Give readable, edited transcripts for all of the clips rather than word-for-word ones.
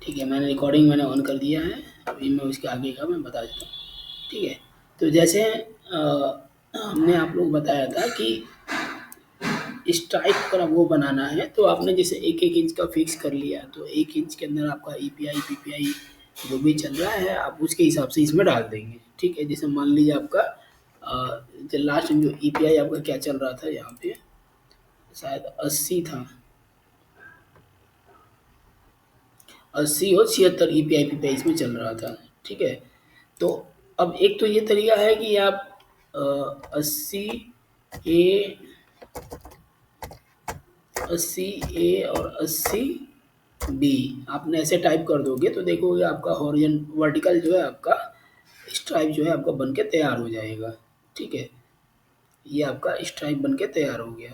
ठीक है, मैंने रिकॉर्डिंग ऑन कर दिया है। अभी मैं उसके आगे का मैं बता देता हूँ। ठीक है, तो जैसे हमने आप लोग बताया था कि इस टाइप का वो बनाना है, तो आपने जैसे 1-1 इंच का फिक्स कर लिया, तो 1 इंच के अंदर आपका ईपीआई, पीपीआई जो भी चल रहा है आप उसके हिसाब से इसमें डाल देंगे। ठीक है, जैसे मान लीजिए आपका जो लास्ट में जो ईपीआई आपका क्या चल रहा था, यहाँ पे शायद 80 था, 80 और 76 ईपीआई पीपीआई इसमें चल रहा था। ठीक है, तो अब एक तो ये तरीका है कि आप 80 ए, 80 ए और 80 बी आपने ऐसे टाइप कर दोगे तो देखोगे आपका हॉरिजॉन वर्टिकल जो है आपका स्ट्राइप जो है आपका बन के तैयार हो जाएगा। ठीक है, ये आपका स्ट्राइप बन के तैयार हो गया।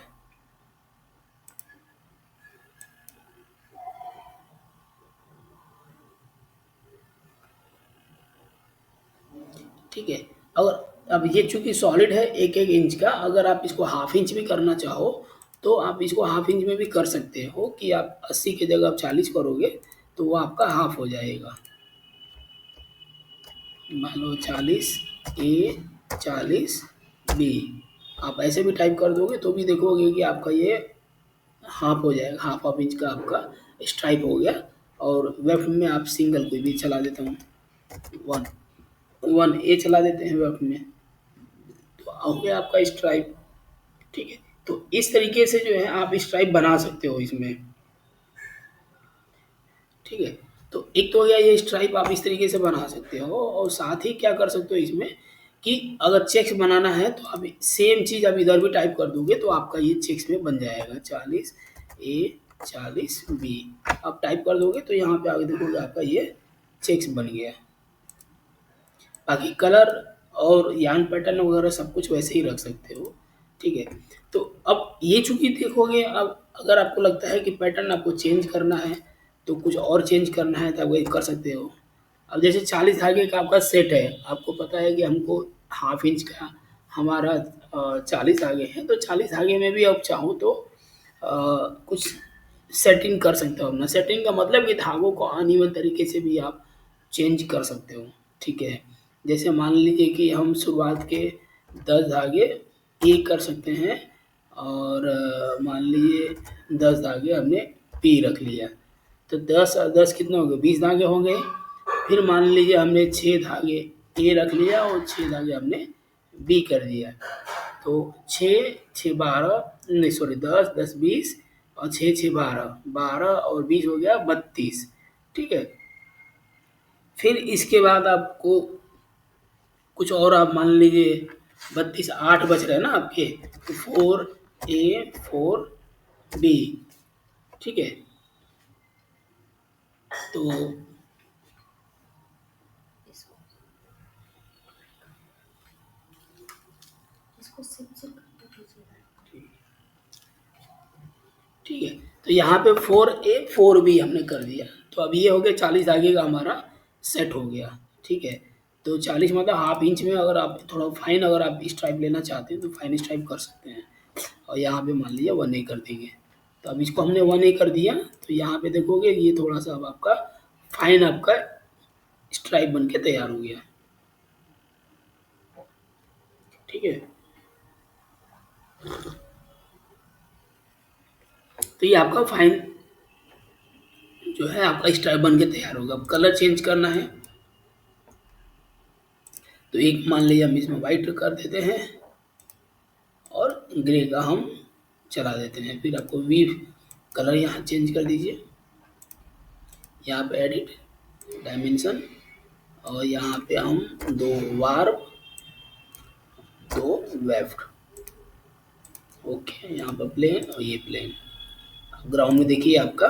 ठीक है, और अब ये चूंकि सॉलिड है 1-1 इंच का, अगर आप इसको हाफ इंच भी करना चाहो तो आप इसको हाफ इंच में भी कर सकते हो कि आप 80 की जगह आप 40 करोगे तो वो आपका हाफ हो जाएगा। मान लो 40 ए, 40 बी, आप ऐसे भी टाइप कर दोगे तो भी देखोगे कि आपका ये हाफ हो जाएगा, हाफ ऑफ इंच का आपका स्ट्राइप हो गया। और वेब में आप सिंगल कोई भी चला देता हूँ, 1 ए चला देते हैं वेब में, तो हो गया आपका स्ट्राइप। ठीक है, तो इस तरीके से जो है आप स्ट्राइप बना सकते हो इसमें। ठीक है, तो एक तो हो गया ये स्ट्राइप आप इस तरीके से बना सकते हो, और साथ ही क्या कर सकते हो इसमें कि अगर चेक्स बनाना है तो आप सेम चीज़ आप इधर भी टाइप कर दोगे तो आपका ये चेक्स में बन जाएगा, 40 ए, 40 बी आप टाइप कर दोगे तो यहाँ पे आगे देखोगे आपका ये चेक्स बन गया। बाकी कलर और यार्न पैटर्न वगैरह सब कुछ वैसे ही रख सकते हो। ठीक है, तो अब ये चूंकि देखोगे, अब अगर आपको लगता है कि पैटर्न आपको चेंज करना है तो कुछ और चेंज करना है तो आप वही कर सकते हो। अब जैसे 40 धागे का आपका सेट है, आपको पता है कि हमको हाफ इंच का हमारा 40 धागे हैं, तो 40 धागे में भी आप चाहो तो कुछ सेटिंग कर सकते हो अपना। सेटिंग का मतलब कि धागों को अनइवन तरीके से भी आप चेंज कर सकते हो। ठीक है, जैसे मान लीजिए कि हम शुरुआत के 10 धागे ए कर सकते हैं, और मान लीजिए 10 धागे हमने पी रख लिया, तो 10 और 10 कितने हो गए, 20 धागे हो गए। फिर मान लीजिए हमने 6 धागे ए रख लिया और 6 धागे हमने बी कर दिया, तो 6 6 12 नहीं सॉरी 10 10 20 और 6 6 12 12 और 20 हो गया 32। ठीक है, फिर इसके बाद आपको कुछ और आप मान लीजिए 32 8 बच रहे हैं ना आपके, तो 4 ए 4 बी। ठीक है, तो ठीक है, तो यहाँ पे 4 ए 4 बी हमने कर दिया, तो अब ये हो गया 40 धागे का हमारा सेट हो गया। ठीक है, तो 40 मतलब हाफ इंच में अगर आप थोड़ा फाइन अगर आप स्ट्राइप लेना चाहते हैं तो फाइन स्ट्राइप कर सकते हैं, और यहाँ पे मान लीजिए 1 ए कर देंगे। तो अब इसको हमने 1 ए कर दिया, तो यहाँ पे देखोगे ये थोड़ा सा अब आपका फाइन आपका स्ट्राइप बन के तैयार हो गया। ठीक है, तो ये आपका फाइन जो है आपका स्ट्राइप बन के तैयार होगा। अब कलर चेंज करना है तो एक मान लीजिए हम इसमें वाइट कर देते हैं और ग्रे का हम चला देते हैं। फिर आपको वी कलर यहाँ चेंज कर दीजिए, यहाँ पे एडिट डायमेंशन, और यहाँ पे हम 2 वार्प 2 वेफ्ट। ओके, यहाँ पर प्लेन और ये प्लेन। ग्राउंड में देखिए आपका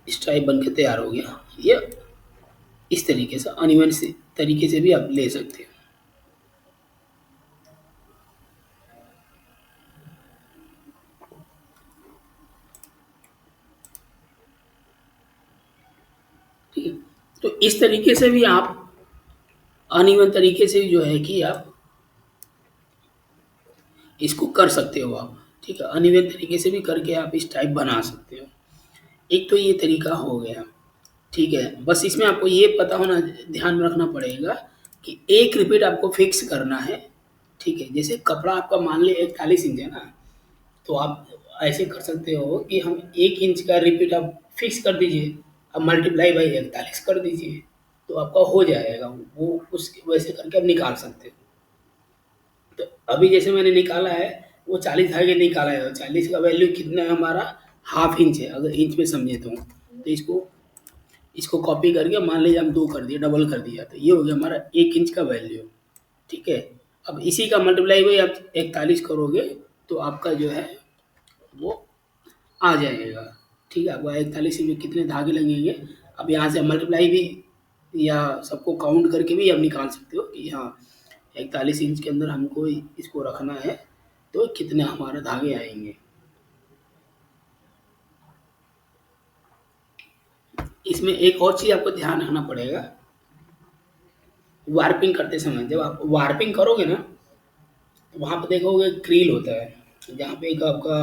स्ट्राइप बन के तैयार हो गया। ये इस तरीके से अनइवन से तरीके से भी आप ले सकते हैं। ठीक है, तो इस तरीके से भी आप अनइवन तरीके से जो है कि आप इसको कर सकते हो आप। ठीक है, अनइवन तरीके से भी करके आप इस टाइप बना सकते हो। एक तो ये तरीका हो गया। ठीक है, बस इसमें आपको ये पता होना, ध्यान में रखना पड़ेगा कि एक रिपीट आपको फिक्स करना है। ठीक है, जैसे कपड़ा आपका मान लीजिए 41 इंच है ना, तो आप ऐसे कर सकते हो कि हम 1 इंच का रिपीट आप फिक्स कर दीजिए, अब मल्टीप्लाई बाई 41 कर दीजिए, तो आपका हो जाएगा वो, उस वैसे करके आप निकाल सकते हो। तो अभी जैसे मैंने निकाला है, वो 40 धागे निकाला है, और 40 का वैल्यू कितना है हमारा, हाफ इंच है, अगर इंच में समझे तो इसको इसको कॉपी करके मान लीजिए हम 2 कर दिए, डबल कर दिया, तो ये हो गया हमारा 1 इंच का वैल्यू। ठीक है, अब इसी का मल्टीप्लाई बाई आप 41 करोगे, तो आपका जो है वो आ जाएगा। ठीक है, आपको 41 में कितने धागे लगेंगे, अब यहाँ से मल्टीप्लाई भी या सबको काउंट करके भी आप निकाल सकते हो कि हाँ 41 इंच के अंदर हमको इसको रखना है, तो कितने हमारे धागे आएंगे। इसमें एक और चीज़ आपको ध्यान रखना पड़ेगा, वार्पिंग करते समय जब आप वार्पिंग करोगे ना, तो वहाँ पे देखोगे क्रील होता है, जहाँ पे एक आपका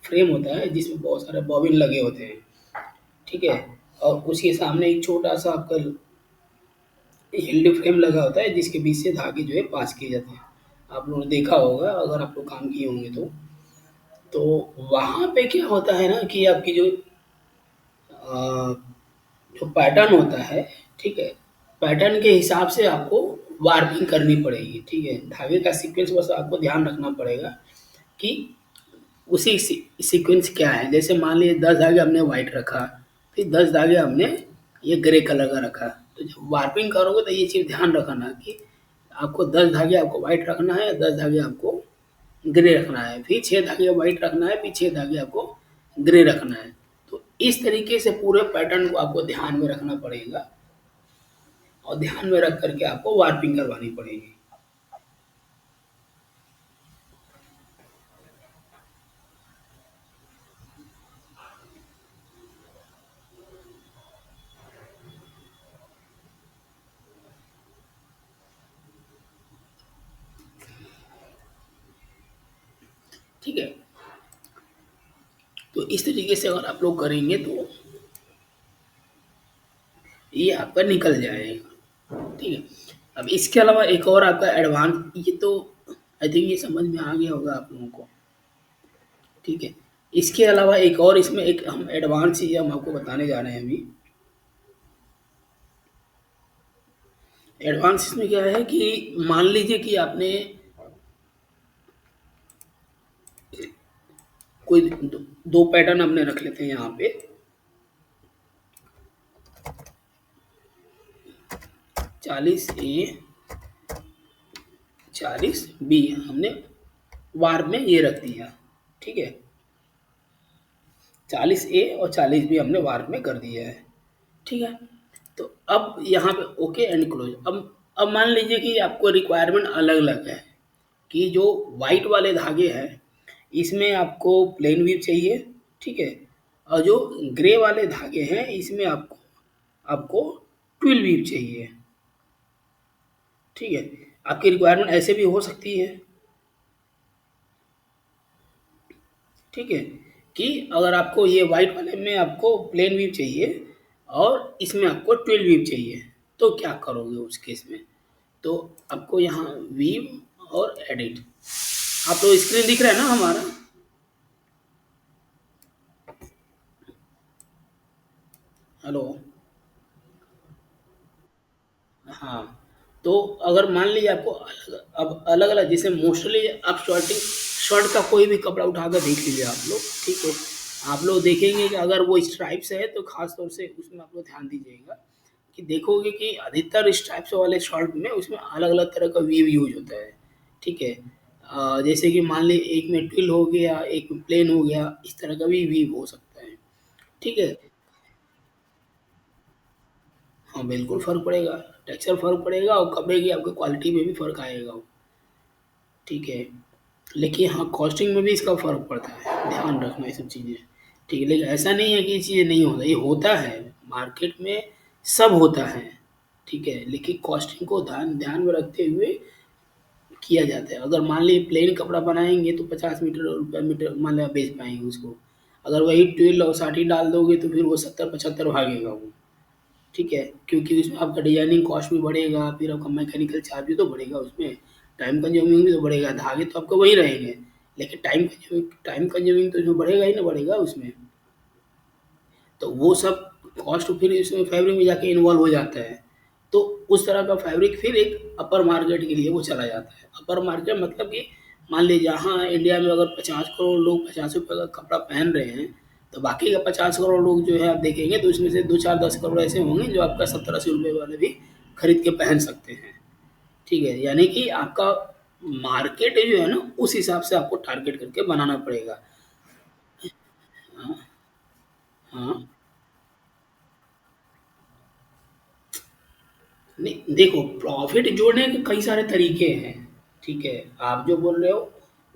फ्रेम होता है जिसमें बहुत सारे बॉबिन लगे होते हैं। ठीक है, और उसके सामने एक छोटा सा आपका हिल्ड फ्रेम लगा होता है जिसके बीच से धागे जो है पास किए जाते हैं। आप लोगों ने देखा होगा अगर आप लोग काम किए होंगे तो वहाँ पे क्या होता है ना कि आपकी अ, जो पैटर्न होता है, ठीक है, पैटर्न के हिसाब से आपको वार्पिंग करनी पड़ेगी। ठीक है, धागे का सीक्वेंस बस आपको ध्यान रखना पड़ेगा कि उसी सीक्वेंस क्या है। जैसे मान लीजिए 10 धागे हमने वाइट रखा, फिर 10 धागे हमने ये ग्रे कलर का रखा, तो जब वार्पिंग करोगे तो ये चीज़ ध्यान रखना कि आपको 10 धागे आपको वाइट रखना है, 10 धागे आपको ग्रे रखना है, फिर 6 धागे वाइट रखना है, फिर 6 धागे आपको ग्रे रखना है। तो इस तरीके से पूरे पैटर्न को आपको ध्यान में रखना पड़ेगा, और ध्यान में रख करके आपको वार्पिंग करवानी पड़ेगी। ठीक है, तो इस तरीके से अगर आप लोग करेंगे तो ये आपका निकल जाएगा। ठीक है, अब इसके अलावा एक और आपका एडवांस, ये तो आई थिंक ये समझ में आ गया होगा आप लोगों को। ठीक है, इसके अलावा एक और इसमें एक हम एडवांस चीज़ हम आपको बताने जा रहे हैं अभी। एडवांस इसमें क्या है कि मान लीजिए कि आपने कोई दो पैटर्न हमने रख लेते हैं यहाँ पे, 40A 40B हमने वार में ये रख दिया। ठीक है, 40A और 40B हमने वार में कर दिया है। ठीक है, तो अब यहाँ पे ओके एंड क्लोज। अब मान लीजिए कि आपको रिक्वायरमेंट अलग अलग है, कि जो वाइट वाले धागे हैं इसमें आपको प्लेन वीव चाहिए। ठीक है, और जो ग्रे वाले धागे हैं इसमें आपको आपको ट्विल वीव चाहिए। ठीक है, आपकी रिक्वायरमेंट ऐसे भी हो सकती है। ठीक है, कि अगर आपको ये वाइट वाले में आपको प्लेन वीव चाहिए और इसमें आपको ट्विल वीव चाहिए, तो क्या करोगे उस केस में, तो आपको यहाँ वीव और एडिट, आप लोग स्क्रीन दिख रहा है ना हमारा। हेलो। हाँ, तो अगर मान लीजिए आपको अब अलग अलग, जैसे मोस्टली आप शर्ट का कोई भी कपड़ा उठाकर देख लीजिए आप लोग। ठीक है, आप लोग देखेंगे कि अगर वो स्ट्राइप्स है तो खास तौर से उसमें आप लोग ध्यान दीजिएगा कि देखोगे कि अधिकतर स्ट्राइप्स वाले शर्ट में उसमें अलग अलग तरह का वीव यूज होता है। ठीक है, जैसे कि मान लीजिए एक में ट्विल हो गया, एक में प्लेन हो गया, इस तरह का भी वीव हो सकता है। ठीक है, हाँ बिल्कुल फ़र्क पड़ेगा, टेक्सचर फ़र्क पड़ेगा और कपड़े की आपकी क्वालिटी में भी फ़र्क आएगा। ठीक है, लेकिन हाँ कॉस्टिंग में भी इसका फ़र्क पड़ता है, ध्यान रखना ये सब चीज़ें। ठीक है, लेकिन ऐसा नहीं है कि ये चीज़ें नहीं होता, ये होता है, मार्केट में सब होता है। ठीक है, लेकिन कॉस्टिंग को ध्यान ध्यान में रखते हुए किया जाता है। अगर मान लीजिए प्लेन कपड़ा बनाएँगे तो 50 मीटर रुपया मीटर मान लिया बेच पाएँगे उसको। अगर वही ट्विल और साटी डाल दोगे तो फिर वो 70-75 भागेगा वो। ठीक है? क्योंकि उसमें आपका डिज़ाइनिंग कॉस्ट भी बढ़ेगा, फिर आपका मैकेनिकल चार्ज भी तो बढ़ेगा उसमें, टाइम कंज्यूमिंग भी तो बढ़ेगा, धागे तो आपके वही रहेंगे, लेकिन टाइम कंज्यूमिंग तो इसमें बढ़ेगा ही ना बढ़ेगा उसमें। तो वो सब कॉस्ट फिर इसमें फैब्रिक में जाके इन्वॉल्व हो जाता है। तो उस तरह का फैब्रिक फिर एक अपर मार्केट के लिए वो चला जाता है। अपर मार्केट मतलब कि मान लीजिए यहाँ इंडिया में अगर 50 करोड़ लोग ₹50 का कपड़ा पहन रहे हैं, तो बाकी का 50 करोड़ लोग जो है आप देखेंगे तो इसमें से 2, 4, 10 करोड़ ऐसे होंगे जो आपका 70-80 रुपए वाले भी खरीद के पहन सकते हैं। ठीक है? यानी कि आपका मार्केट जो है ना उस हिसाब से आपको टारगेट करके बनाना पड़ेगा। हाँ, हाँ। नहीं, देखो प्रॉफ़िट जोड़ने के कई सारे तरीके हैं, ठीक है? आप जो बोल रहे हो,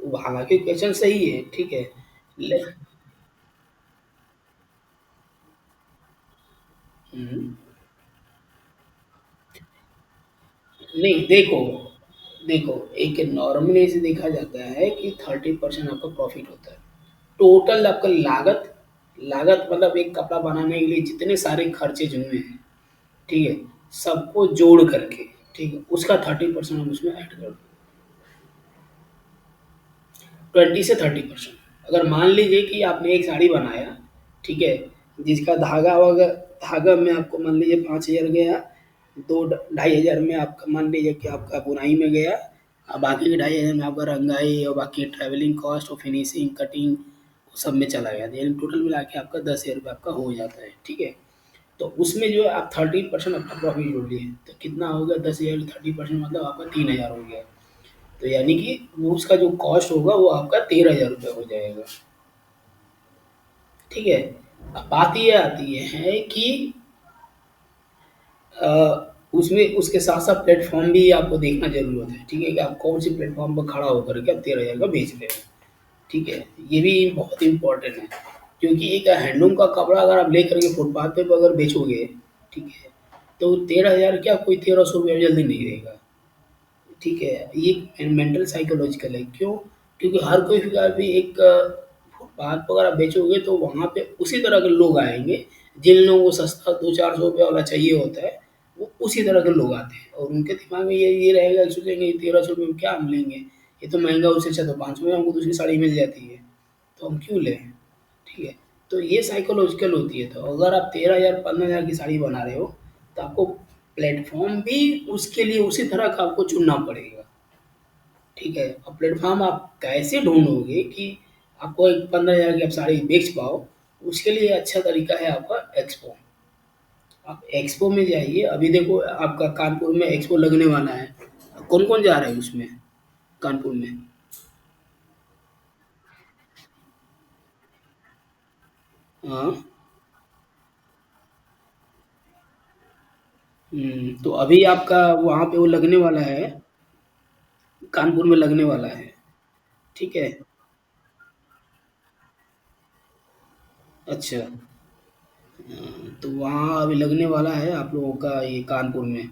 वो हालाँकि क्वेश्चन सही है, ठीक है? ले हुँ। नहीं, देखो एक नॉर्मली से देखा जाता है कि 30% आपका प्रॉफ़िट होता है। टोटल आपका लागत लागत मतलब एक कपड़ा बनाने के लिए जितने सारे खर्चे जुड़े हैं, ठीक है? सबको जोड़ करके, ठीक है? उसका 30% हम उसमें ऐड कर 20 से 30%। अगर मान लीजिए कि आपने एक साड़ी बनाया, ठीक है? जिसका धागा में आपको मान लीजिए 5,000 गया, 2 ढाई हज़ार में आपका मान लीजिए कि आपका बुनाई में गया, बाकी के 2,500 में आपका रंगाई और बाकी ट्रैवलिंग कॉस्ट और फिनिशिंग, कटिंग सब में चला गया। यानी टोटल मिला के आपका 10,000 रुपए आपका हो जाता है, ठीक है? तो उसमें जो है आप 30% अपना प्रॉफ़िट जोड़ लिए, तो कितना हो गया 10,000 30% मतलब आपका 3,000 हो गया। तो यानी कि वो उसका जो कॉस्ट होगा वो आपका 13,000 रुपए हो जाएगा, ठीक है? अब बात ये आती है कि उसमें उसके साथ-साथ प्लेटफ़ॉर्म भी आपको देखना ज़रूरत है, ठीक है? कि आप कौन-सी प्लेटफ़ॉर्म पर खड़ा होकर के आप 13,000 का बेच रहे हो, ठीक है? ये भी बहुत इम्पोर्टेंट है, क्योंकि एक हैंडलूम का कपड़ा अगर आप लेकर के फुटपाथ पे अगर बेचोगे, ठीक है? तो 13,000 क्या कोई 1,300 रुपये में जल्दी नहीं देगा। ठीक है, ये मेंटल साइकोलॉजिकल है, क्यों? क्योंकि हर कोई फिर भी एक फुटपाथ पर अगर आप बेचोगे तो वहाँ पे उसी तरह के लोग आएँगे, जिन लोगों को सस्ता 200-400 वाला चाहिए होता है, वो उसी तरह के लोग आते हैं और उनके दिमाग में ये रहेगा कि सोचेंगे ये 1300 में क्या हम लेंगे? ये तो महँगा उससे अच्छा तो 500 में हमको दूसरी साड़ी मिल जाती है, तो हम क्यों लें? ठीक है? तो ये साइकोलॉजिकल होती है, तो अगर आप 13,000 15,000 की साड़ी बना रहे हो, तो आपको प्लेटफ़ॉर्म भी उसके लिए उसी तरह का आपको चुनना पड़ेगा, ठीक है? अब प्लेटफ़ॉर्म आप कैसे ढूँढोगे कि आपको एक 15,000 की आप साड़ी बेच पाओ, उसके लिए अच्छा तरीका है आपका एक्सपो। आप एक्सपो में जाइए, अभी देखो आपका कानपुर में एक्सपो लगने वाला है। कौन-कौन जा रहा है उसमें, कानपुर में? हाँ, तो अभी आपका वहाँ पे वो लगने वाला है, कानपुर में लगने वाला है, ठीक है? अच्छा। तो वहाँ अभी लगने वाला है आप लोगों का ये कानपुर में,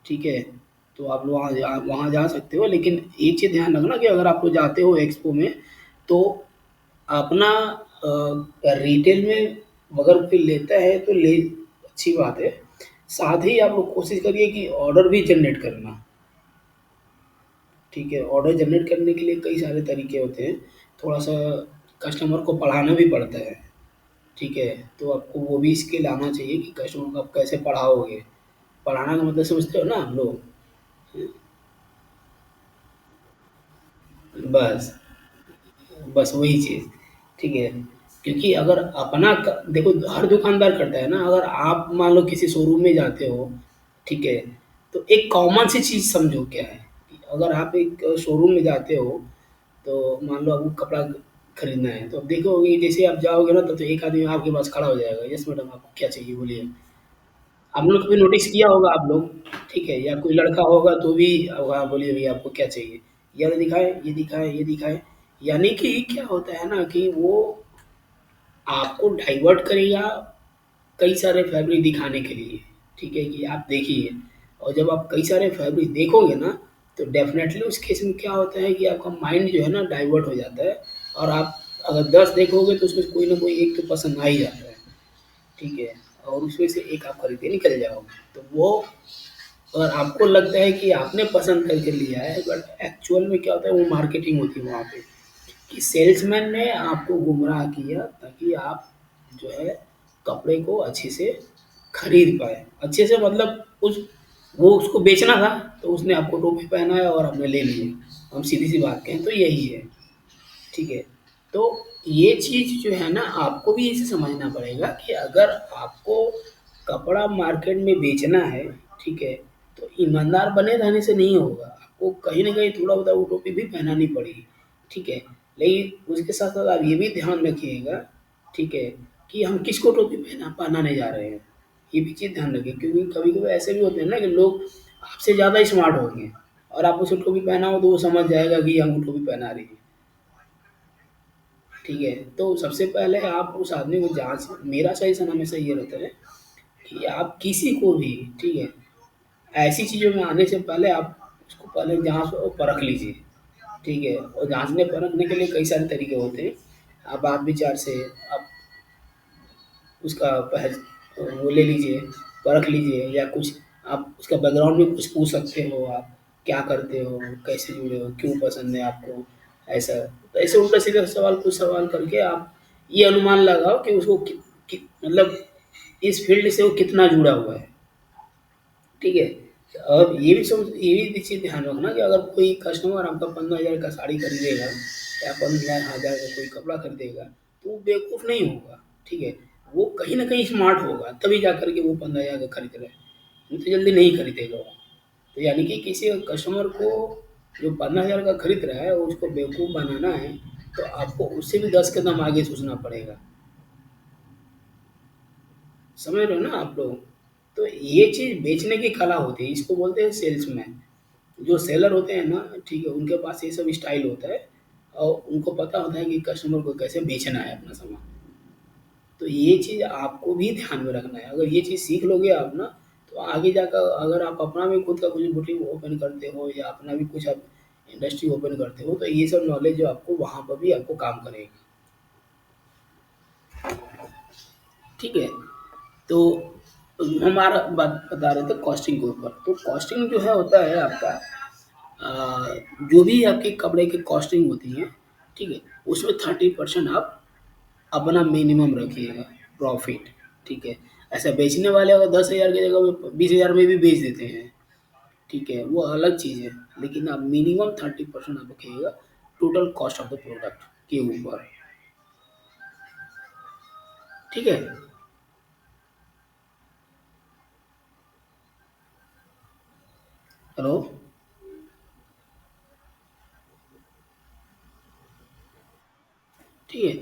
ठीक है? तो आप लोग वहाँ जा सकते हो, लेकिन एक चीज़ ध्यान रखना कि अगर आप लोग जाते हो एक्सपो में, तो अपना रिटेल में अगर कोई लेता है तो ले, अच्छी बात है। साथ ही आप लोग कोशिश करिए कि ऑर्डर भी जनरेट करना, ठीक है? ऑर्डर जनरेट करने के लिए कई सारे तरीके होते हैं। थोड़ा-सा कस्टमर को पढ़ाना भी पड़ता है। ठीक है, तो आपको वो भी स्किल आना चाहिए कि कस्टमर को आप कैसे पढ़ाओगे। पढ़ाना का मतलब समझते हो ना आप लोग? बस, बस वही चीज़, ठीक है? क्योंकि अगर अपना क देखो हर दुकानदार करता है ना, अगर आप मान लो किसी शोरूम में जाते हो, ठीक है? तो एक कॉमन सी चीज़ समझो क्या है, कि अगर आप एक शोरूम में जाते हो, तो मान लो आपको कपड़ा खरीदना है, तो आप देखोगे जैसे आप जाओगे ना, तो एक आदमी आपके पास खड़ा हो जाएगा, "यस मैडम, आपको क्या चाहिए बोलिए?" आप लोग कभी नोटिस किया होगा आप लोग, ठीक है? या कोई लड़का होगा तो भी हाँ, बोलिए भैया आपको क्या चाहिए? ये दिखाएँ, ये दिखाएँ, ये दिखाएँ। यानी कि क्या होता है ना कि वो आपको डाइवर्ट करेगा कई सारे फैब्रिक दिखाने के लिए, ठीक है? कि आप देखिए, और जब आप कई सारे फैब्रिक देखोगे ना, तो डेफ़िनेटली उस केस में क्या होता है कि आपका माइंड जो है ना डाइवर्ट हो जाता है, और आप अगर 10 देखोगे तो उसमें कोई ना कोई एक तो पसंद आ ही जाता है, ठीक है? और उसमें से एक आप खरीद के निकल जाओगे। तो वो और आपको लगता है कि आपने पसंद करके लिया है, बट एक्चुअल में क्या होता है, वो मार्केटिंग होती है वहाँ पे, कि सेल्समैन ने आपको गुमराह किया ताकि आप जो है कपड़े को अच्छे से खरीद पाए। अच्छे से मतलब उस वो उसको बेचना था, तो उसने आपको टोपी पहनाया और आपने ले लिए। हम सीधी-सी बात कहें तो यही है। ठीक है? तो ये चीज़ जो है ना, आपको भी इसे समझना पड़ेगा कि अगर आपको कपड़ा मार्केट में बेचना है, ठीक है? तो ईमानदार बने रहने से नहीं होगा। आपको कहीं न कहीं थोड़ा बहुत वो टोपी भी पहनानी पड़ेगी, ठीक है? लेकिन उसके साथ-साथ आप ये भी ध्यान रखिएगा, ठीक है? कि हम किसको टोपी पहनाने जा रहे हैं। ये भी चीज़ ध्यान रखिए, क्योंकि कभी-कभी ऐसे भी होते हैं ना कि लोग आपसे ज़्यादा स्मार्ट होंगे और आप उसे टोपी पहनाओ तो वो समझ जाएगा कि ये हमको टोपी पहना रही है। ठीक है? तो सबसे पहले आप उस आदमी को जाँच मेरा सजेशन हमेशा ये रहता है कि आप किसी को भी, ठीक है, ऐसी चीज़ों में आने से पहले आप उसको पहले जाँच और परख लीजिए, ठीक है? और जाँचने-परखने के लिए कई सारे तरीके होते हैं। आप बात-विचार से आप उसका वो ले लीजिए, परख लीजिए, या कुछ आप उसका बैकग्राउंड भी कुछ पूछ सकते हो आप, क्या करते हो, कैसे जुड़े हो, क्यों पसंद है आपको, ऐसा। तो ऐसे उल्टा-सीधा सवाल कुछ सवाल करके आप ये अनुमान लगाओ कि उसको कि मतलब इस फ़ील्ड से वो कितना जुड़ा हुआ है, ठीक है? और ये भी चीज़ ध्यान रखना कि अगर कोई कस्टमर आपका 15,000 का साड़ी खरीदेगा या 15,000 का कोई कपड़ा खरीदेगा, तो वो बेवकूफ़ नहीं होगा, ठीक है? वो कहीं न कहीं स्मार्ट होगा, तभी जा कर के वो 15,000 का खरीद रहा है, नहीं तो जल्दी नहीं खरीदेगा वो। तो यानी कि किसी कस्टमर को जो 15,000 का खरीद रहा है, उसको बेवकूफ़ बनाना है, तो आपको उससे भी 10 कदम आगे सोचना पड़ेगा। समझ रहे हो ना आप लोग? तो ये चीज़ बेचने की कला होती है, इसको बोलते हैं सेल्समैन। जो सेलर होते हैं ना, ठीक है, उनके पास ये सब स्टाइल होता है और उनको पता होता है कि कस्टमर को कैसे बेचना है अपना सामान। तो ये चीज़ आपको भी ध्यान में रखना है। अगर ये चीज़ सीख लोगे आप ना, तो आगे जाकर अगर आप अपना भी खुद का कुछ बुटीक ओपन करते हो या अपना भी कुछ आप इंडस्ट्री ओपन करते हो, तो ये सब नॉलेज जो आपको वहाँ पर भी आपको काम करेगी। ठीक है? तो हमारा बात बता रहे थे कॉस्टिंग के ऊपर। तो कॉस्टिंग जो है होता है आपका, जो भी आपके कपड़े की कॉस्टिंग होती है, ठीक है? उसमें 30% आप अपना मिनिमम रखिएगा प्रॉफ़िट, ठीक है? ऐसा बेचने वाले अगर 10,000 की जगह पे 20,000 में भी बेच देते हैं, ठीक है? वो अलग चीज़ है, लेकिन आप मिनिमम 30% आप रखिएगा total cost of the product के ऊपर, ठीक है? हेलो? ठीक है?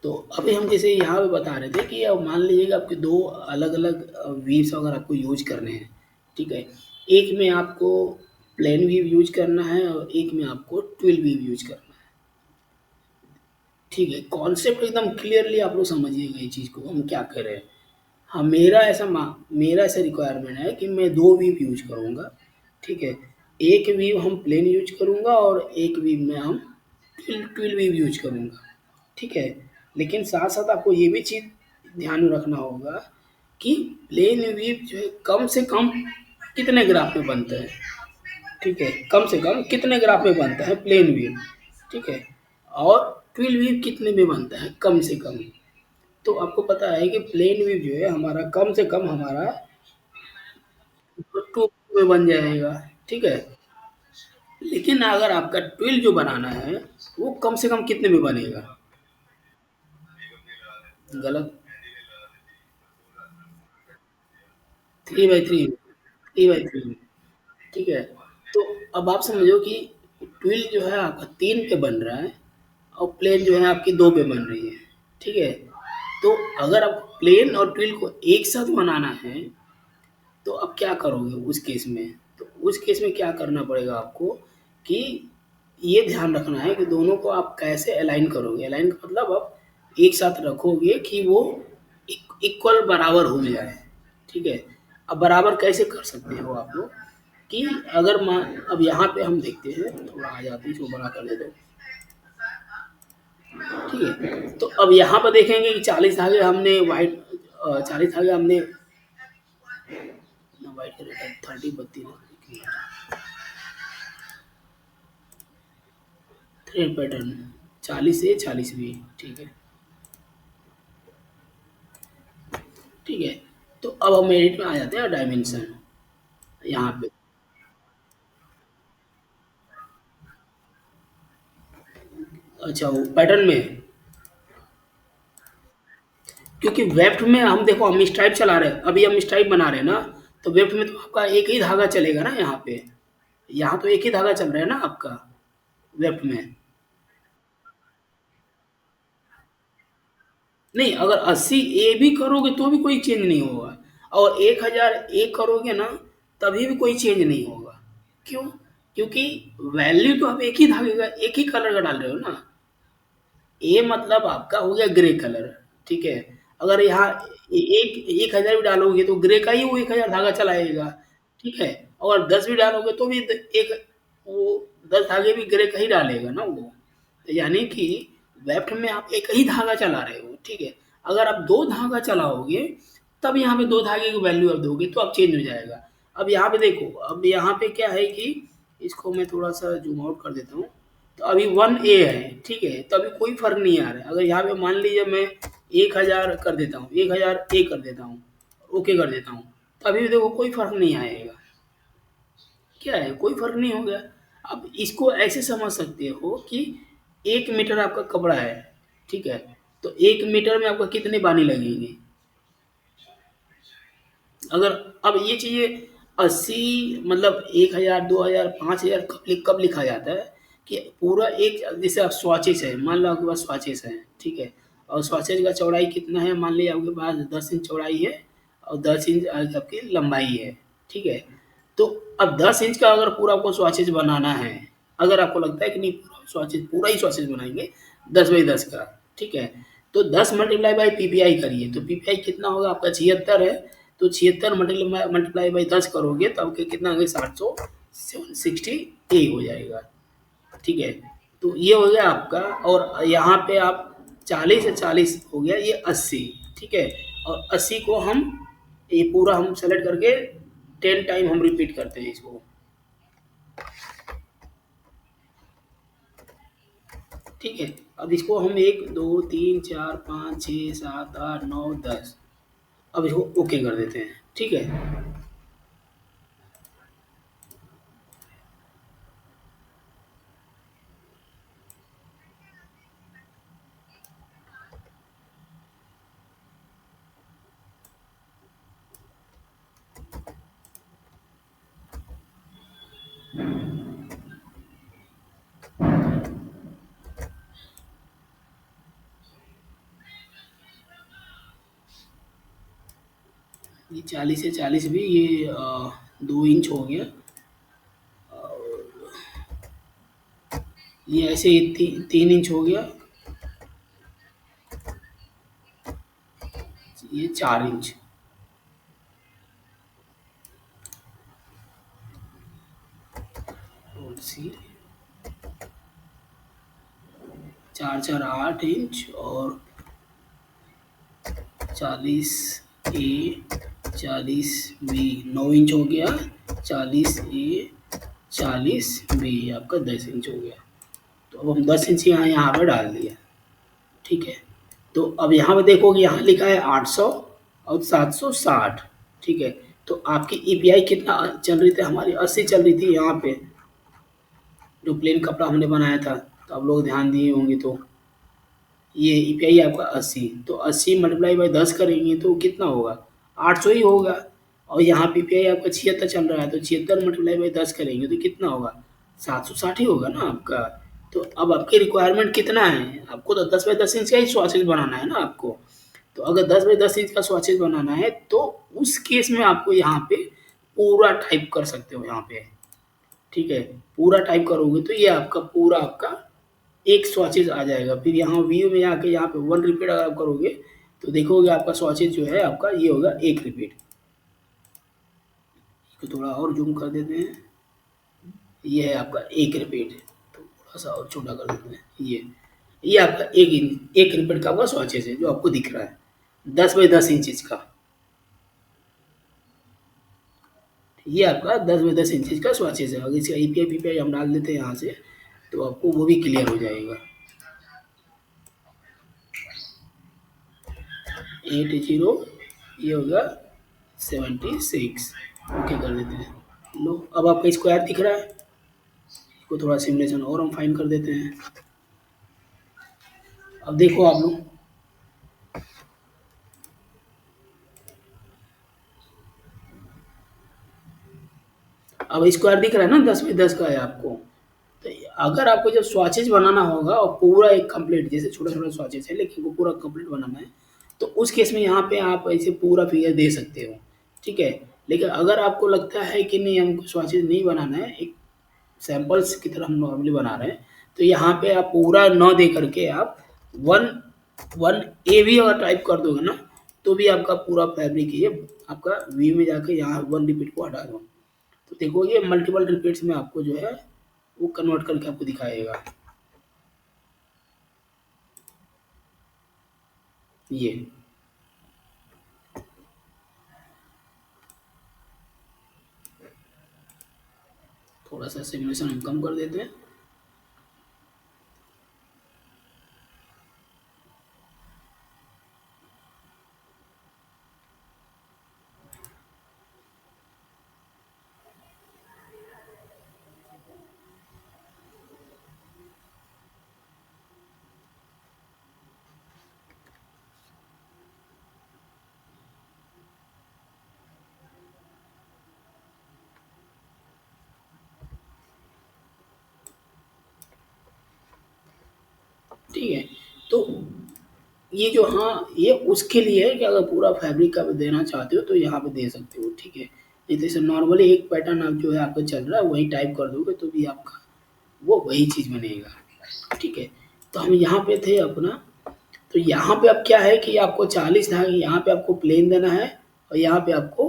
तो अभी हम जैसे यहाँ पे बता रहे थे कि अब मान लीजिए कि आपके 2 अलग-अलग वीव्स अगर आपको यूज़ करने हैं, ठीक है? एक में आपको प्लेन वीव यूज़ करना है और एक में आपको ट्विल वीव यूज़ करना है, ठीक है? कॉन्सेप्ट एकदम क्लियरली आप लोग समझिएगा ये चीज़ को हम क्या कह रहे हैं। हाँ, मेरा ऐसा रिक्वायरमेंट है कि मैं 2 वीव यूज़ करूँगा, ठीक है? एक वीव हम प्लेन यूज़ करूँगा और एक वीव में हम ट्विल ट्विल वीव यूज़ करूँगा, ठीक है? लेकिन साथ-साथ आपको ये भी चीज़ ध्यान में रखना होगा कि प्लेन वीव जो है कम से कम कितने ग्राफ में बनता है, ठीक है? कम से कम कितने ग्राफ में बनता है प्लेन वीव, ठीक है? और ट्विल वीव कितने में बनता है कम से कम। तो आपको पता है कि प्लेन वेव जो है हमारा कम से कम हमारा 2 में बन जाएगा, ठीक है? लेकिन अगर आपका ट्विल जो बनाना है, वो कम से कम कितने में बनेगा? गलत 3/3 3/3 में, ठीक है? तो अब आप समझो कि ट्विल जो है आपका 3 पे बन रहा है और प्लेन जो है आपकी 2 पे बन रही है, ठीक है? तो अगर आप प्लेन और ट्विल को एक साथ बनाना है, तो अब क्या करोगे उस केस में? तो उस केस में क्या करना पड़ेगा आपको कि ये ध्यान रखना है कि दोनों को आप कैसे अलाइन करोगे। अलाइन का मतलब आप एक साथ रखोगे कि वो इक्वल बराबर हो जाए, ठीक है? अब बराबर कैसे कर सकते हो आप लोग कि अगर मान अब यहाँ पे हम देखते हैं, थोड़ा आ जाते हैं, इसको बड़ा कर देते हैं, ठीक है? तो अब यहाँ पर देखेंगे कि 40 धागे हमने वाइट 40 धागे हमने white colour 30 32 thread pattern 40 A 40 B, ठीक है। ठीक है, तो अब हम एडिट में आ जाते हैं डायमेंशन यहाँ पे। अच्छा, वो पैटर्न में, क्योंकि वेफ्ट में हम देखो हम स्ट्राइप चला रहे हैं, अभी हम स्ट्राइप बना रहे हैं ना, तो वेफ्ट में तो आपका एक ही धागा चलेगा ना यहाँ पे। यहाँ तो एक ही धागा चल रहा है ना आपका वेफ्ट में। नहीं, अगर 80 A भी करोगे तो भी कोई चेंज नहीं होगा, और 1000 A करोगे ना तभी भी कोई चेंज नहीं होगा। क्यों? क्योंकि वैल्यू तो आप एक ही धागे का, एक ही कलर का डाल रहे हो ना। ए मतलब आपका हो गया ग्रे कलर, ठीक है। अगर यहाँ एक 1000 भी डालोगे तो ग्रे का ही वो 1000 धागा चलाएगा, ठीक है। और 10 भी डालोगे तो भी एक वो 10 धागे भी ग्रे का ही डालेगा ना वो। तो यानी कि वेफ्ट में आप एक ही धागा चला रहे हो, ठीक है। अगर आप दो धागा चलाओगे तब यहाँ पे दो धागे की वैल्यू आप दोगे तो अब चेंज हो जाएगा। अब यहाँ पे देखो, अब यहाँ पे क्या है कि इसको मैं थोड़ा सा जूम आउट कर देता हूँ। तो अभी 1A है, ठीक है, तो अभी कोई फर्क नहीं आ रहा है। अगर यहाँ पे मान लीजिए मैं 1000 कर देता हूँ, 1000 A कर देता हूँ, ओके कर देता हूँ, तो अभी भी देखो कोई फर्क नहीं आएगा। क्या है, कोई फर्क नहीं हो गया। अब इसको ऐसे समझ सकते हो कि 1 मीटर आपका कपड़ा है, ठीक है। तो 1 मीटर में आपका कितने बानी लगेंगे? अगर अब ये चीज़ें 80 मतलब 1000 2000 5000 कब लिखा जाता है कि पूरा एक, जैसे आप स्वॉचेस है, मान लो आपके पास स्वॉचेस है, ठीक है। और स्वॉचेस का चौड़ाई कितना है, मान लीजिए आपके पास 10 इंच चौड़ाई है और 10 इंच आपकी लंबाई है, ठीक है। तो अब 10 इंच का अगर पूरा आपको स्वॉचेस बनाना है, अगर आपको लगता है कि नहीं पूरा स्वॉचेस, पूरा ही स्वॉचेस बनाएंगे 10 बाई 10 का, ठीक है। तो 10 मल्टीप्लाई बाई पीपीआई करिए, तो पीपीआई कितना होगा आपका 76 है। तो 76 मल्टीप्लाई बाई 10 करोगे तो आपके कितना होगा 760 A हो जाएगा, ठीक है। तो ये हो गया आपका, और यहाँ पे आप 40 से 40 हो गया, ये 80, ठीक है। और 80 को हम ये पूरा हम सेलेक्ट करके 10 टाइम हम रिपीट करते हैं इसको, ठीक है। अब इसको हम 1 2 3 4 5 6 7 8 9 10, अब इसको ओके कर देते हैं, ठीक है। ये 40 से 40 भी ये 2 इंच हो गया। ये ऐसे ही 3 इंच हो गया। ये 4 इंच। और सी 4 4 8 इंच, और 40 A 40 B 9 इंच हो गया। 40 A 40 B आपका 10 इंच हो गया। तो अब हम 10 इंच यहाँ पर डाल दिया, ठीक है। तो अब यहाँ पे देखोगे, यहाँ लिखा है 800 और 760, ठीक है। तो आपकी ईपीआई कितना चल रही थी हमारी? 80 चल रही थी यहाँ पे, जो प्लेन कपड़ा हमने बनाया था। तो आप लोग ध्यान दिए होंगे, तो ये ईपीआई आपका 80, तो 80 मल्टीप्लाई बाई 10 करेंगे तो कितना होगा? 800 ही होगा। और यहाँ पीपीआई आपका 76 चल रहा है, तो 76 मल्टीप्लाई बाई 10 करेंगे तो कितना होगा? 760 ही होगा ना आपका। तो अब आपकी रिक्वायरमेंट कितना है? आपको तो 10 बाई 10 इंच का ही स्वॉचेज बनाना है ना आपको। तो अगर 10 बाई 10 इंच का स्वॉचेज बनाना है तो उस केस में आपको यहाँ पे पूरा टाइप कर सकते हो यहाँ पे, ठीक है। पूरा टाइप करोगे तो ये आपका पूरा आपका एक स्वॉचेज आ जाएगा। फिर यहाँ व्यू में आके यहाँ पे 1 रिपीट अगर आप करोगे तो देखोगे आपका स्वॉचेज जो है आपका ये होगा 1 रिपीट। इसको थोड़ा और जूम कर देते हैं, ये है आपका 1 रिपीट। तो थोड़ा सा और छोटा कर देते हैं, ये आपका 1 रिपीट का आपका स्वॉचेज है जो आपको दिख रहा है। 10 बाई 10 इंच का। ये आपका 10 बाई 10 इंच का स्वॉचेस है। अगर इसका ईपीआई पीपीआई हम डाल देते हैं यहाँ से, तो आपको वो भी क्लियर हो जाएगा। 80, ये होगा 76। ओके कर देते हैं। लो अब आपका स्क्वायर दिख रहा है। इसको थोड़ा सिमुलेशन और हम फाइन कर देते हैं। अब देखो आप लोग, अब स्क्वायर दिख रहा है ना, 10 बाई 10 का है आपको। तो अगर आपको जब स्वॉचेज बनाना होगा और पूरा एक कंप्लीट, जैसे छोटा छोटा स्वॉचेज है लेकिन वो पूरा कंप्लीट बनाना है, तो उस केस में यहाँ पे आप ऐसे पूरा फिगर दे सकते हो, ठीक है। लेकिन अगर आपको लगता है कि नहीं हमको स्वॉचेज नहीं बनाना है, एक सैंपल्स की तरह हम नॉर्मली बना रहे हैं, तो यहाँ पे आप पूरा 9 दे करके आप 1 1 ए भी अगर टाइप कर दोगे ना, तो भी आपका पूरा फैब्रिक ये आपका वी में जाके यहाँ 1 रिपीट को हटा दो, तो देखो ये मल्टीपल रिपीट्स में आपको जो है वो कन्वर्ट करके आपको दिखाएगा। ये थोड़ा सा सिमुलेशन हम कम कर देते हैं। ठीक है, तो ये जो, हाँ ये उसके लिए है कि अगर पूरा फैब्रिक का देना चाहते हो तो यहाँ पे दे सकते हो, ठीक है। नहीं तो जैसे नॉर्मली एक पैटर्न आप जो है आपका चल रहा है वही टाइप कर दोगे तो भी आपका वो वही चीज़ बनेगा, ठीक है। तो हम यहाँ पे थे अपना, तो यहाँ पे अब क्या है कि आपको 40 था, यहाँ पे आपको प्लेन देना है और यहाँ पे आपको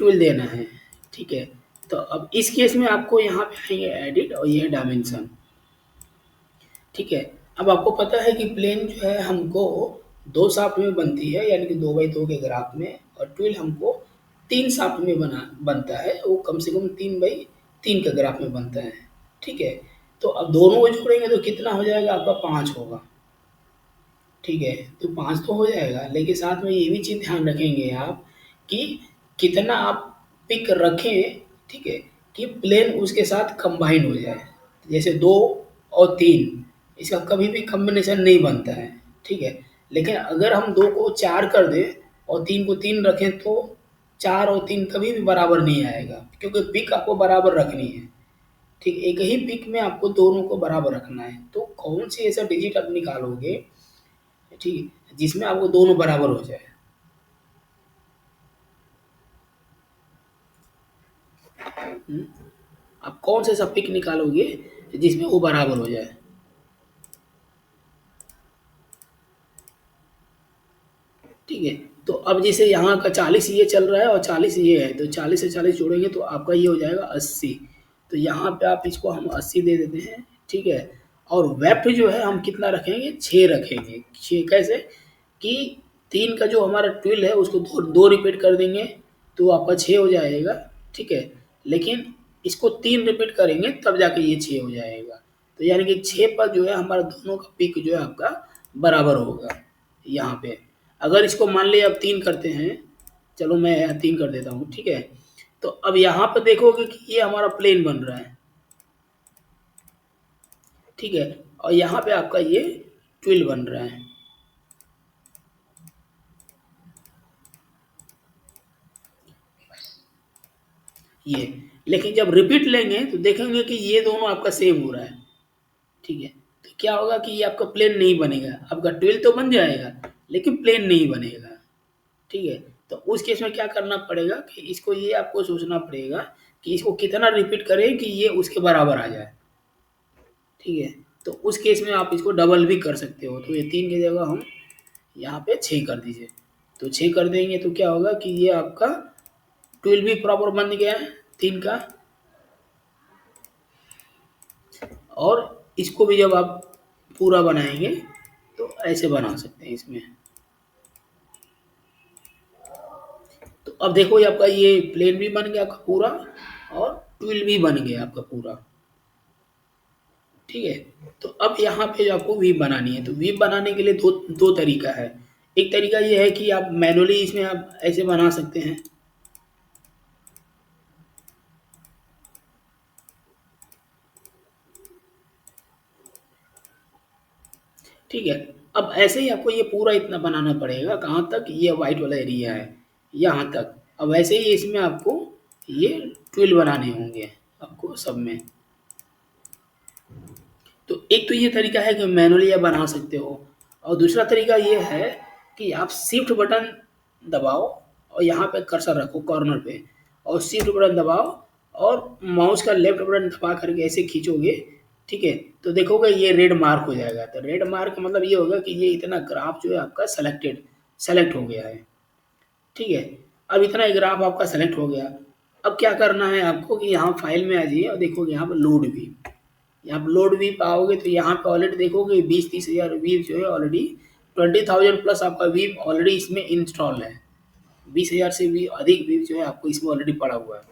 ट्विल देना है, ठीक है। तो अब इस केस में आपको यहाँ पे आएंगे एडिट और ये डायमेंशन, ठीक है। अब आपको पता है कि प्लेन जो है हमको 2 शाफ्ट में बनती है, यानी कि 2 बाई 2 के ग्राफ में, और ट्विल हमको 3 शाफ्ट में बनता है, वो कम से कम 3 बाई 3 के ग्राफ में बनता है, ठीक है। तो अब दोनों को जोड़ेंगे तो कितना हो जाएगा आपका, 5 होगा, ठीक है। तो 5 तो हो जाएगा, लेकिन साथ में ये भी चीज़ ध्यान रखेंगे आप कि कितना आप पिक रखें, ठीक है, कि प्लेन उसके साथ कंबाइन हो जाए। जैसे 2 और 3 इसका कभी भी कॉम्बिनेशन नहीं बनता है, ठीक है। लेकिन अगर हम 2 को 4 कर दें और 3 को 3 रखें तो 4 और 3 कभी भी बराबर नहीं आएगा, क्योंकि पिक आपको बराबर रखनी है, ठीक। एक ही पिक में आपको दोनों को बराबर रखना है। तो कौन सी ऐसा डिजिट आप निकालोगे, ठीक है, जिसमें आपको दोनों बराबर हो जाए। हम्म, आप कौन सा ऐसा पिक निकालोगे जिसमें वो बराबर हो जाए। ठीक है, तो अब जैसे यहाँ का 40 ये चल रहा है और 40 ये है, तो 40 से 40 जोड़ेंगे तो आपका ये हो जाएगा 80। तो यहाँ पे आप इसको हम 80 दे देते हैं, ठीक है। और वेप्ट जो है हम कितना रखेंगे, 6 रखेंगे। 6 कैसे कि 3 का जो हमारा ट्विल है उसको दो दो रिपीट कर देंगे तो आपका 6 हो जाएगा, ठीक है। लेकिन इसको 3 रिपीट करेंगे तब जाके ये 6 हो जाएगा। तो यानी कि 6 पर जो है हमारा दोनों का पिक जो है आपका बराबर होगा यहाँ पे। अगर इसको मान लिया अब 3 करते हैं, चलो मैं यहाँ 3 कर देता हूँ, ठीक है। तो अब यहाँ पे देखोगे कि ये हमारा प्लेन बन रहा है, ठीक है। और यहाँ पे आपका ये ट्विल बन रहा है, ये। लेकिन जब रिपीट लेंगे तो देखेंगे कि ये दोनों आपका सेम हो रहा है, ठीक है। तो क्या होगा कि ये आपका प्लेन नहीं बनेगा, आपका ट्विल तो बन जाएगा लेकिन प्लेन नहीं बनेगा, ठीक है। तो उस केस में क्या करना पड़ेगा कि इसको ये आपको सोचना पड़ेगा कि इसको कितना रिपीट करें कि ये उसके बराबर आ जाए, ठीक है। तो उस केस में आप इसको डबल भी कर सकते हो। तो ये 3 की जगह हम यहाँ पे 6 कर दीजिए। तो 6 कर देंगे तो क्या होगा कि ये आपका 12 भी प्रॉपर बन गया है 3 का। और इसको भी जब आप पूरा बनाएंगे तो ऐसे बना सकते हैं इसमें। अब देखो ये आपका ये प्लेन भी बन गया आपका पूरा और ट्विल भी बन गया आपका पूरा। ठीक है। तो अब यहाँ पे जो आपको वीव बनानी है, तो वीव बनाने के लिए दो दो तरीका है। एक तरीका ये है कि आप मैनुअली इसमें आप ऐसे बना सकते हैं। ठीक है। अब ऐसे ही आपको ये पूरा इतना बनाना पड़ेगा, कहाँ तक, ये वाइट वाला एरिया है यहाँ तक। अब ऐसे ही इसमें आपको ये ट्विल बनाने होंगे आपको सब में। तो एक तो ये तरीका है कि मैनुअली आप बना सकते हो, और दूसरा तरीका ये है कि आप शिफ्ट बटन दबाओ और यहाँ पे कर्सर रखो कॉर्नर पे, और शिफ्ट बटन दबाओ और माउस का लेफ्ट बटन दबा करके ऐसे खींचोगे। ठीक है। तो देखोगे ये रेड मार्क हो जाएगा। तो रेड मार्क का मतलब ये होगा कि ये इतना ग्राफ जो है आपका सेलेक्ट हो गया है। ठीक है। अब इतना ग्राफ आपका सेलेक्ट हो गया। अब क्या करना है आपको कि यहाँ फाइल में आ जाइए और देखोगे यहाँ पर लोड भी, यहाँ पर लोड वीव पाओगे तो यहाँ पे ऑलरेडी देखोगे 20-30 हज़ार वीव जो है ऑलरेडी, 20,000 प्लस आपका वीव ऑलरेडी इसमें इंस्टॉल है। 20,000 से भी अधिक वीव जो है आपको इसमें ऑलरेडी पड़ा हुआ है।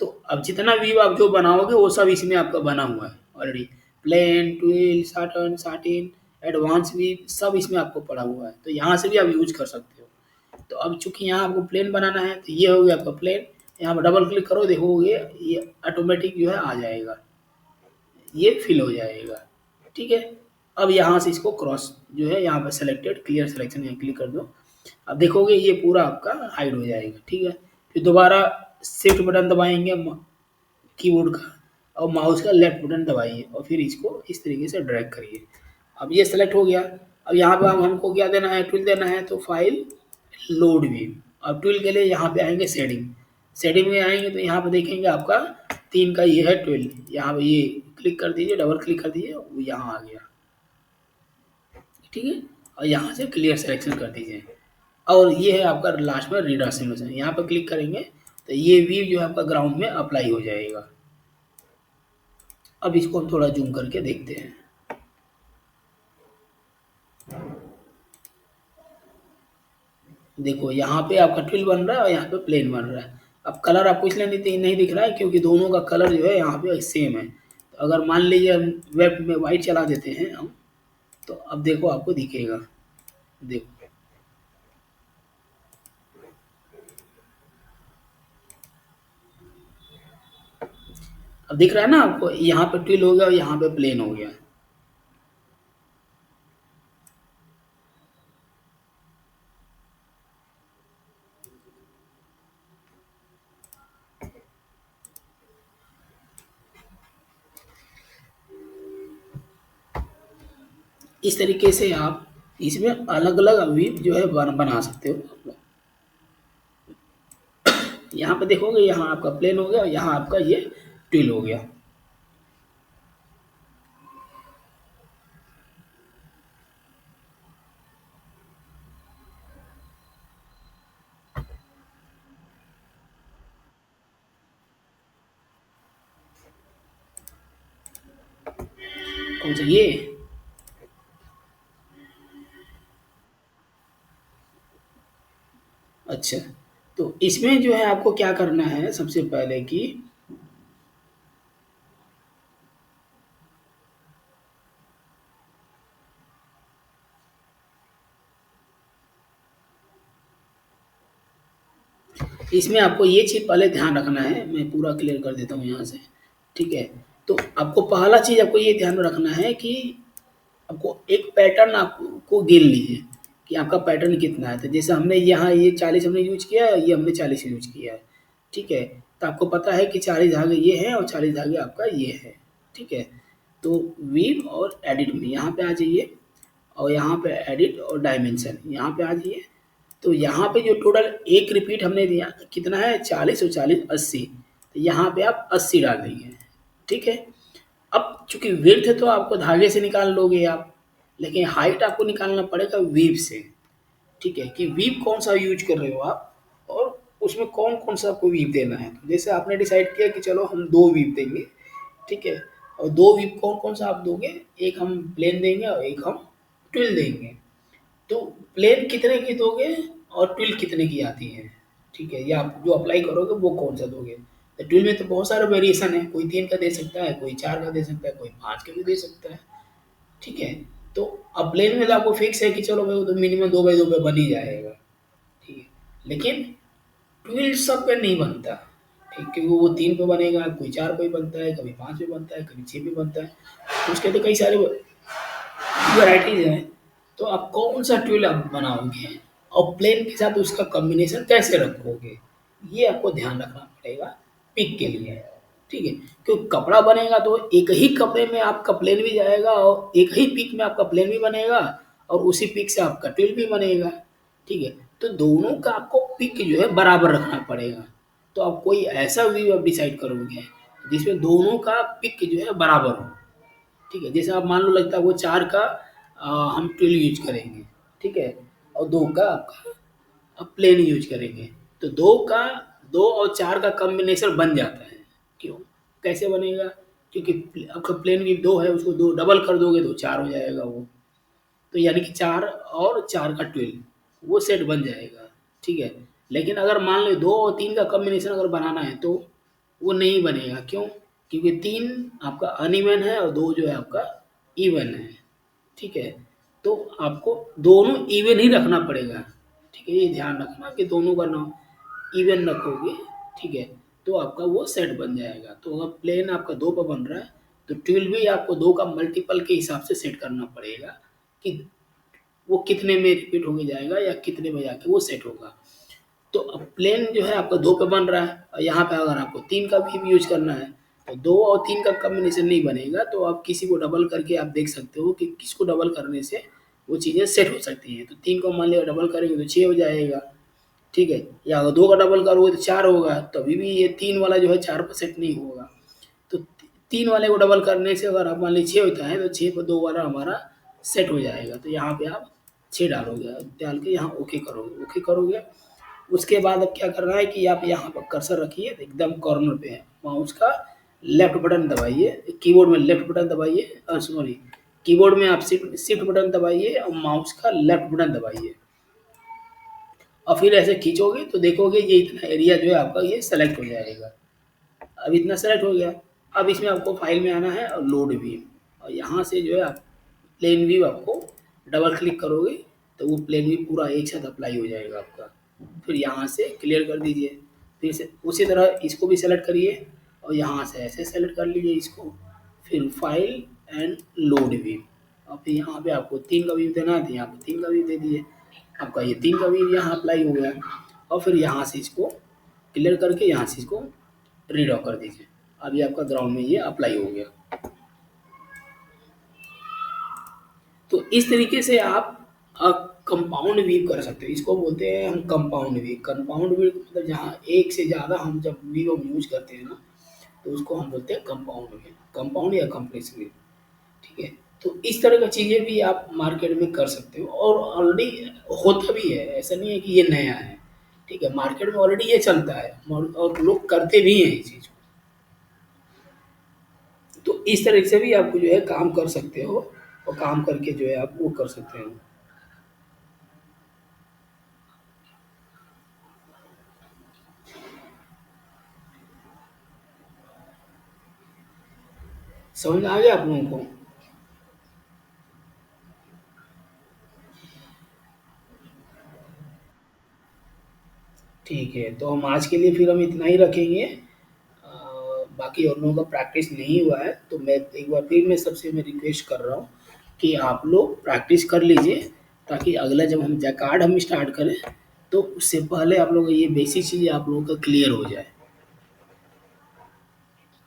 तो अब जितना व्यू आप जो बनाओगे वो सब इसमें आपका बना हुआ है already. Plain, twill, satin, satin, advance view सब इसमें आपको पड़ा हुआ है, तो यहाँ से भी आप यूज कर सकते हो। तो अब चूंकि यहाँ आपको प्लेन बनाना है तो ये हो गया आपका प्लेन। यहाँ पर डबल क्लिक करो, देखोगे ये ऑटोमेटिक जो है आ जाएगा, ये फिल हो जाएगा। ठीक है। अब यहाँ से इसको क्रॉस जो है यहाँ पर सेलेक्टेड क्लियर सिलेक्शन यहाँ क्लिक कर दो। अब देखोगे ये पूरा आपका हाइड हो जाएगा। ठीक है। फिर दोबारा शिफ्ट बटन दबाएंगे कीबोर्ड का और माउस का लेफ्ट बटन दबाइए और फिर इसको इस तरीके से ड्रैग करिए। अब ये सेलेक्ट हो गया। अब यहाँ पे हमको क्या देना है, ट्विल देना है, तो फाइल लोड भी। अब ट्विल के लिए यहाँ पे आएंगे सेटिंग, सेटिंग में आएंगे तो यहाँ पे देखेंगे आपका 3 का ये है ट्विल, यहाँ पे ये क्लिक कर दीजिए, डबल क्लिक कर दीजिए, वो यहाँ आ गया। ठीक है। और यहाँ से क्लियर सिलेक्शन कर दीजिए। और ये है आपका लास्ट में रीडासिमेशन, यहाँ पर क्लिक करेंगे तो ये व्यू जो है आपका ग्राउंड में अप्लाई हो जाएगा। अब इसको हम थोड़ा जूम करके देखते हैं। देखो यहाँ पे आपका ट्विल बन रहा है और यहाँ पे प्लेन बन रहा है। अब कलर आपको इसलिए नहीं दिख रहा है क्योंकि दोनों का कलर जो है यहाँ पे सेम है। तो अगर मान लीजिए हम वेब में वाइट चला देते हैं हम, तो अब देखो आपको दिखेगा। देखो अब दिख रहा है ना आपको, यहाँ पे ट्विल हो गया और यहाँ पे प्लेन हो गया। इस तरीके से आप इसमें अलग अलग अभी जो है बना सकते हो। यहाँ पे देखोगे यहाँ आपका प्लेन हो गया और यहाँ आपका ये ट्विल हो गया। कौन सा ये? अच्छा। तो इसमें जो है आपको क्या करना है सबसे पहले कि इसमें आपको ये चीज़ पहले ध्यान रखना है, मैं पूरा क्लियर कर देता हूँ यहाँ से। ठीक है। तो आपको पहला चीज़ आपको ये ध्यान रखना है कि आपको एक पैटर्न आपको गिन लीजिए कि आपका पैटर्न कितना है। तो जैसे हमने यहाँ ये 40 हमने यूज किया है, ये हमने 40 यूज किया है। ठीक है। तो आपको पता है कि 40 धागे ये है और 40 धागे आपका ये है। ठीक है। तो वीव और एडिट में यहाँ पे आ जाइए और यहाँ पे एडिट और डायमेंशन यहाँ पे आ जाइए। तो यहाँ पे जो टोटल एक रिपीट हमने दिया कितना है, 40 और 40 80। तो यहाँ पे आप 80 डाल देंगे। ठीक है। अब चूंकि विड्थ तो आपको धागे से निकाल लोगे आप, लेकिन हाइट आपको निकालना पड़ेगा वीव से। ठीक है, कि वीव कौन सा यूज कर रहे हो आप और उसमें कौन कौन सा आपको वीव देना है। तो जैसे आपने डिसाइड किया कि चलो हम 2 वीव देंगे। ठीक है। और 2 वीव कौन कौन सा आप दोगे, एक हम प्लेन देंगे और एक हम ट्विल देंगे। तो प्लेन कितने की दोगे और ट्विल कितने की आती है। ठीक है, या आप जो अप्लाई करोगे वो कौन सा दोगे। तो ट्विल में तो बहुत सारे वेरिएशन है, कोई 3 का दे सकता है, कोई 4 का दे सकता है, कोई 5 का भी दे सकता है। ठीक है, तो अब प्लेन में तो आपको फिक्स है कि चलो भाई वो तो मिनिमम 2 बाई 2 पे बन ही जाएगा। ठीक है, लेकिन ट्विल सब पे नहीं बनता। ठीक, क्योंकि वो 3 पे बनेगा, कोई 4 पे बनता है, कभी 5 पे बनता है, कभी 6 पे बनता है। तो उसके तो कई सारे वैराइटीज हैं। तो आप कौन सा ट्विल आप बनाओगे और प्लेन के साथ उसका कॉम्बिनेशन कैसे रखोगे, ये आपको ध्यान रखना पड़ेगा पिक के लिए। ठीक है, क्योंकि कपड़ा बनेगा तो एक ही कपड़े में आपका प्लेन भी जाएगा और एक ही पिक में आपका प्लेन भी बनेगा और उसी पिक से आपका ट्विल भी बनेगा। ठीक है, तो दोनों का आपको पिक जो है बराबर रखना पड़ेगा। तो आप कोई ऐसा व्यू आप डिसाइड करोगे जिसमें दोनों का पिक जो है बराबर हो। ठीक है, जैसे आप मान लो लगता है वो 4 का हम 12 यूज करेंगे। ठीक है, और 2 का आपका अब प्लेन यूज करेंगे। तो 2 और 4 का कॉम्बिनेशन बन जाता है। क्यों, कैसे बनेगा, क्योंकि आपका प्लेन भी 2 है, उसको 2 डबल कर दोगे तो 4 हो जाएगा वो। तो यानी कि 4 और 4 का 12 वो सेट बन जाएगा। ठीक है, लेकिन अगर मान लो 2 और 3 का कॉम्बिनेशन अगर बनाना है तो वो नहीं बनेगा। क्यों, क्योंकि 3 आपका अनइवन है और 2 जो है आपका इवन है। ठीक है, तो आपको दोनों इवन ही रखना पड़ेगा। ठीक है, ये ध्यान रखना कि दोनों का नाम इवन रखोगे। ठीक है, तो आपका वो सेट बन जाएगा। तो अगर प्लेन आपका 2 पर बन रहा है तो 12 भी आपको 2 का मल्टीपल के हिसाब से सेट करना पड़ेगा कि वो कितने में रिपीट होके जाएगा या कितने में जाके वो सेट होगा। तो अब प्लेन जो है आपका 2 पे बन रहा है और यहाँ पे अगर आपको 3 का भी यूज करना है तो 2 और 3 का कॉम्बिनेशन नहीं बनेगा। तो आप किसी को डबल करके आप देख सकते हो कि किसको डबल करने से वो चीज़ें सेट हो सकती हैं। तो 3 को मान लिया डबल करेंगे तो 6 हो जाएगा। ठीक है, या अगर 2 का डबल करोगे तो 4 होगा, तो अभी भी ये 3 वाला जो है 4 पर सेट नहीं होगा। तो 3 वाले को डबल करने से अगर आप मान लीजिए 6 होता है तो 6 पर 2 वाला हमारा सेट हो जाएगा। तो यहाँ पे आप 6 डालोगे, डाल के यहाँ ओके करोगे, ओके करोगे। उसके बाद अब क्या करना है कि आप यहाँ पर कर्सर रखिए, एकदम कॉर्नर पे है माउस का लेफ्ट बटन दबाइए, कीबोर्ड में लेफ्ट बटन दबाइए, सॉरी कीबोर्ड में आप शिफ्ट शिफ्ट बटन दबाइए और माउस का लेफ्ट बटन दबाइए और फिर ऐसे खींचोगे तो देखोगे ये इतना एरिया जो है आपका ये सेलेक्ट हो जाएगा। अब इतना सेलेक्ट हो गया। अब इसमें आपको फाइल में आना है और लोड व्यू, और यहाँ से जो है आप प्लेन व्यू आपको डबल क्लिक करोगे तो वो प्लेन व्यू पूरा एक साथ अप्लाई हो जाएगा आपका। फिर यहाँ से क्लियर कर दीजिए, फिर से उसी तरह इसको भी सेलेक्ट करिए और यहाँ से ऐसे सेलेक्ट कर लीजिए इसको। फिर फाइल एंड लोड व्यू, और फिर यहाँ पे आपको 3 का व्यू देना है तो यहाँ पे 3 का व्यू दे दीजिए। आपका ये 3 का व्यू यहाँ अप्लाई हो गया और फिर यहाँ से इसको क्लियर करके यहाँ से इसको रीड्रॉ कर दीजिए। अभी आपका ग्राउंड में ये अप्लाई हो गया। तो इस तरीके से आप कंपाउंड वीव कर सकते हो। इसको बोलते हैं हम कंपाउंड वीव। कंपाउंड वीव मतलब जहाँ एक से ज़्यादा हम जब वीव हम यूज करते हैं ना तो उसको हम बोलते हैं कंपाउंड वीव, कंपाउंड या कॉम्प्लेक्स वीव। ठीक है, तो इस तरह की चीज़ें भी आप मार्केट में कर सकते हो और ऑलरेडी होता भी है, ऐसा नहीं है कि ये नया है। ठीक है, मार्केट में ऑलरेडी ये चलता है और लोग करते भी हैं इस चीज़ को। तो इस तरह से भी आप जो है काम कर सकते हो और काम करके जो है आप वो कर सकते हो। समझ में आ गया आप लोगों को। ठीक है, तो हम आज के लिए फिर हम इतना ही रखेंगे। बाकी और लोगों का प्रैक्टिस नहीं हुआ है तो मैं एक बार फिर मैं सबसे मैं रिक्वेस्ट कर रहा हूँ कि आप लोग प्रैक्टिस कर लीजिए ताकि अगला जब हम जैकार्ड हम स्टार्ट करें तो उससे पहले आप लोग ये बेसिक चीज़ें आप लोगों का क्लियर हो जाए।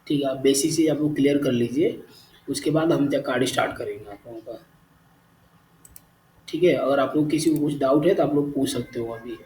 ठीक है, आप बेसिक चीज़ आप लोग क्लियर कर लीजिए, उसके बाद हम जैकार्ड स्टार्ट करेंगे आप लोगों का। ठीक है, अगर आप लोग किसी को कुछ डाउट है तो आप लोग पूछ सकते हो अभी।